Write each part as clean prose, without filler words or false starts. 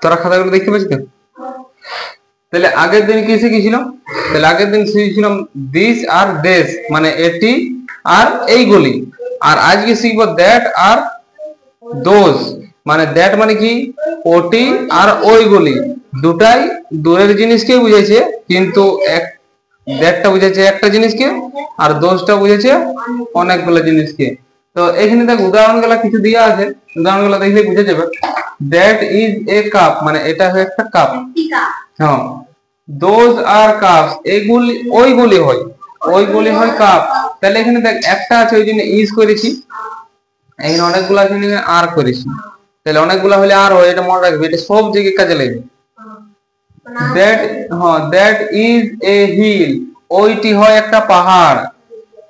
তোরা খাতাগুলো দেখতে পাচ্ছিস তো? তাহলে আগের দিন কি শিখেছিল? তাহলে আগের দিন শিখেছিলাম দিস আর দেশ, মানে এটি আর এইগুলি। আর আজকে শিখবো দ্যাট আর দোজ, মানে দ্যাট মানে কি ওটি আর ওইগুলি। দুটাই দূরের জিনিসকে বুঝাইছে, কিন্তু এক দ্যাটটা বুঝাইছে একটা জিনিসকে, আর দোজটা বুঝাইছে অনেকগুলো জিনিসকে। তো এখানে দেখ উদাহরণগুলো কিছু দেওয়া আছে, উদাহরণগুলো দেখলে বুঝে যাবে। দ্যাট ইজ এ কাপ, মানে এটা হয় একটা কাপ। হ্যাঁ, দোজ আর কাপস, এইগুলি ওইগুলি হয় কাপ। তাহলে এখানে দেখ একটা আছে ওই জন্য ইজ করেছি, এখানে অনেকগুলো আছে আর করেছি। তাহলে অনেকগুলো হলে আর হয়, এটা মনে রাখবে, এটা সব জায়গায় কাজে লাগবে। দ্যাট ইজ এ হিল, ওইটি হয় একটা পাহাড়।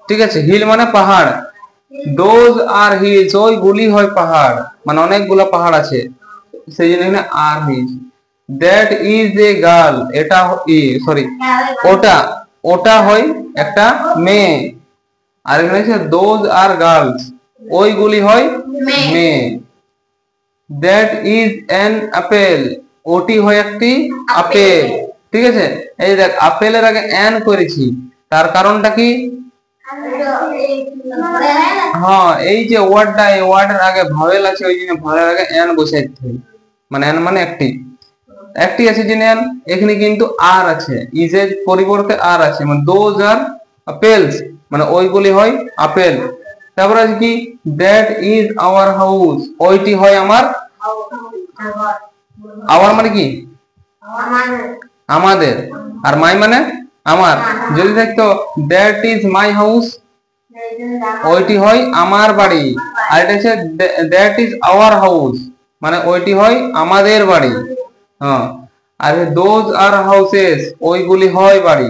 ঠিক আছে, হিল মানে পাহাড়। দোজ আর হিলস, ওইগুলি হয় পাহাড়, মানে অনেকগুলো পাহাড় আছে, সেই জন্য এখানে আর হয়েছে। দ্যাট ইজ এ গার্ল, এটা ওটা হয় একটা মেয়ে। আর এখানে আছে দোজ আর গার্লস, ওইগুলি হয় মেয়ে। দ্যাট ইজ অ্যান আপেল, ওটি হয় একটি আপেল। ঠিক আছে, এই দেখ আপেলের আগে অ্যান করেছি, তার কারণটা কি? হ্যাঁ, এই যে ওয়ার্ডটা, এই ওয়ার্ডের আগে ভাওয়েল আছে, ওই জন্য ভাওয়েলের আগে অ্যান বসাইতে হবে, মানে অ্যান মানে একটি আছে যে অ্যান। এখানে কিন্তু আর আছে, ইজের পরিবর্তে আর আছে, মানে দোজ আর আপেলস, মানে ওইগুলি হয় আপেল। তারপর আছে কি দ্যাট ইজ আওয়ার হাউস, ওইটি হয় আমার। আওয়ার মানে কি আমাদের, আর মাই মানে আমার। যদি থাকতো দ্যাট ইজ মাই হাউস, ওইটি হয় আমার বাড়ি। আর এটা হচ্ছে দ্যাট ইজ আওয়ার হাউস, মানে ওইটি হয় আমাদের বাড়ি। হ্যাঁ, আর দোজ আর হাউসেস, ওইগুলি হয় বাড়ি।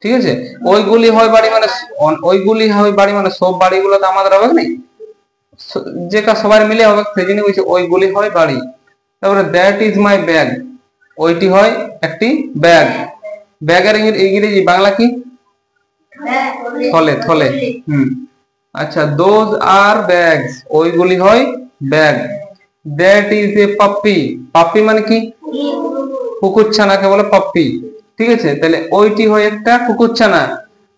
ঠিক আছে, ওইগুলি হয় বাড়ি মানে সব বাড়িগুলো তো আমাদের হবে না, যেটা সবার মিলে হবে, সেই জন্য বলছে ওইগুলি হয় বাড়ি। তারপরে দ্যাট ইজ মাই ব্যাগ, ওইটি হয় একটি ব্যাগ। ব্যাগের ইংরেজি বাংলা কি? থলে। আচ্ছা, দোজ আর ব্যাগস, ওইগুলি হয় bag. That is a puppy, puppy মানে কি কুকুরছানাকে বলে পাপ্পি। ঠিক আছে, তাহলে ওইটি হয় একটা কুকুরছানা।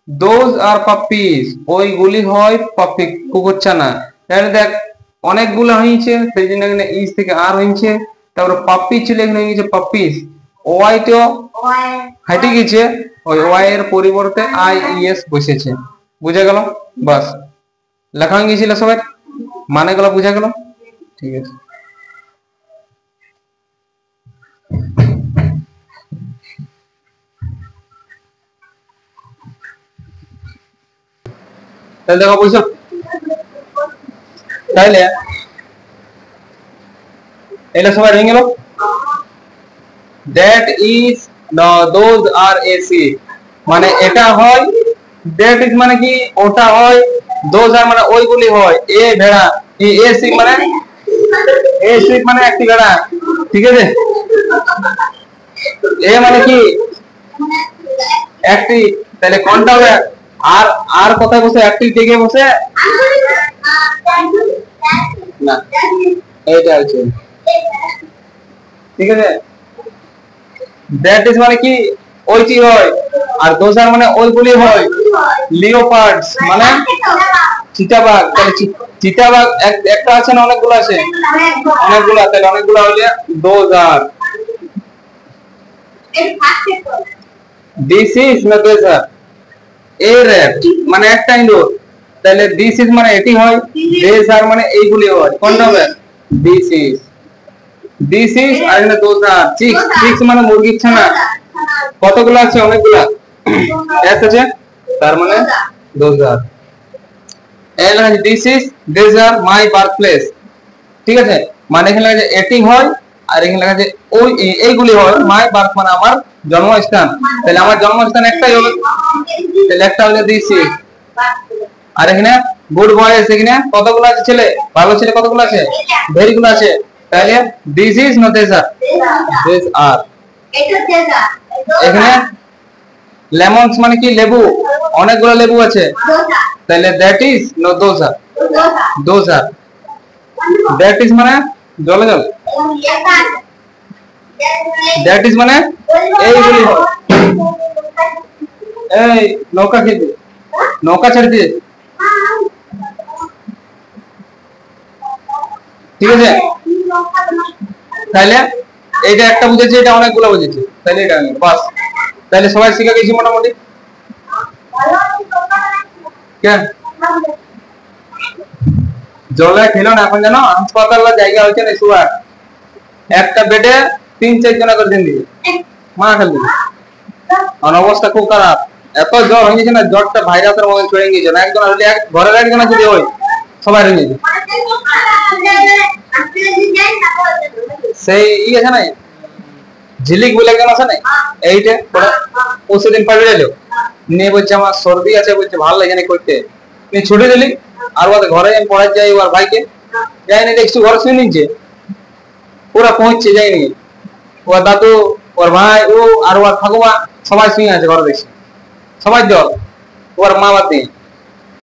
দোজ আর পাপ্পিস, ওইগুলি হয় পাপ্পি কুকুরছানা। তাহলে দেখ অনেকগুলো হয়েছে, সেই জন্য এখানে ইজ থেকে আর হয়েছে। তারপরে পাপ্পি ছিল, এখানে হয়েছে পাপ্পিস। ওয়াই তো হাইটে গেছে, ওই ওয়াই এর পরিবর্তে আই ইএস বসেছে। বুঝা গেল? বাস, লেখা হয়ে গেছিল সবাই, মানে গুলো বুঝা গেল? ঠিক আছে, তাহলে দেখো বুঝছো? তাইলে এটা সবাই হয়ে গেল। That is those are AC, মানে এটা হয়। দ্যাট ইজ মানে কি ওটা হয়, দোজ আর মানে ওইগুলি হয়। এ ভেড়া, এসি মানে একটি ভেড়া। ঠিক আছে, এ মানে কি একটি, তাহলে কোনটা হবে? আর আর কোথায় বসে? একটি দিকে বসে না, এইটা হচ্ছে। ঠিক আছে, দ্যাট ইজ মানে কি ওইটি হয়, আর দোজ আর মানে ওইগুলি হয়। লিওপার্ডস মানে চিতাবাঘ, তাহলে চিতাবাঘ একটা আছে না অনেকগুলো আছে? অনেকগুলো, তাহলে অনেকগুলো হলে দোজ আর। দিস ইজ না দোজ আর, এ র্যাট মানে একটা ইন্দুর, তাহলে দিস ইজ মানে এটি হয়, দোজ আর মানে এইগুলি হয়। কোনটা হবে? দিস ইজ আর এখানে দোজ আর। চিক্স মানে মুরগির ছানা, কতগুলো আছে? অনেকগুলা, এক আছে, তার মানে those are. This is this are my birth place. ঠিক আছে, মানে এখানে লেখা আছে এটি হয়, আর এখানে লেখা আছে ওই এইগুলি হয়। মাই বার্থ মানে আমার জন্মস্থান, তাহলে আমার জন্মস্থান একটাই হবে, তাহলে একটা হলো দিস ইজ। আর এখানে গুড বয়েজ, এখানে কতগুলো আছে ছেলে? ভালো ছেলে কতগুলো আছে? ভেরি গুলো আছে, তাহলে this is not this are, this are. এখানে লেমনস মানে কি লেবু, অনেকগুলো লেবু আছে, তাহলে that is no those are. That is মানে জল, দ্যাট ইজ মানে এইগুলি হয়। এই নৌকা খেতে নৌকা ছেড়ে দিয়ে, ঠিক আছে। তাহলে এইটা একটা বুঝেছি, এটা অনেকগুলো বুঝেছি, তাহলে এটা বাস। তাহলে সবাই শিখে গেছি মোটামুটি। কেন জলে খেলো না, এখন জানো হাসপাতালের জায়গা হচ্ছে না শুয়ার, একটা বেডে 3-4 জন করে দিন দিয়ে মা খেলবে, আর অবস্থা খুব খারাপ। এত জ্বর হয়ে গেছে না, জ্বরটা ভাইরাসের মতো ছড়ে গেছে না, একজন হলে ঘরের একজন যদি হয় সবাই হয়ে গেছে। সেই আছে না ঝিলিক বলে একজন আছে না, এইটা ও সেদিন পাবে গেলো নিয়ে বলছে আমার সর্দি আছে, বলছে ভালো লাগে না করতে, নিয়ে ছুটে দিলি। আর ওদের ঘরে আমি পড়াই যাই, ওর ভাইকে যাইনি, দেখছি ঘরে শুয়ে নিচ্ছে, ওরা পৌঁছছে যায়নি, ওর দাদু ওর ভাই ও আর ওর ঠাকুমা সবাই শুয়ে আছে ঘরে, দেখছি সবাই জল, ওর মা বাদ দিয়ে।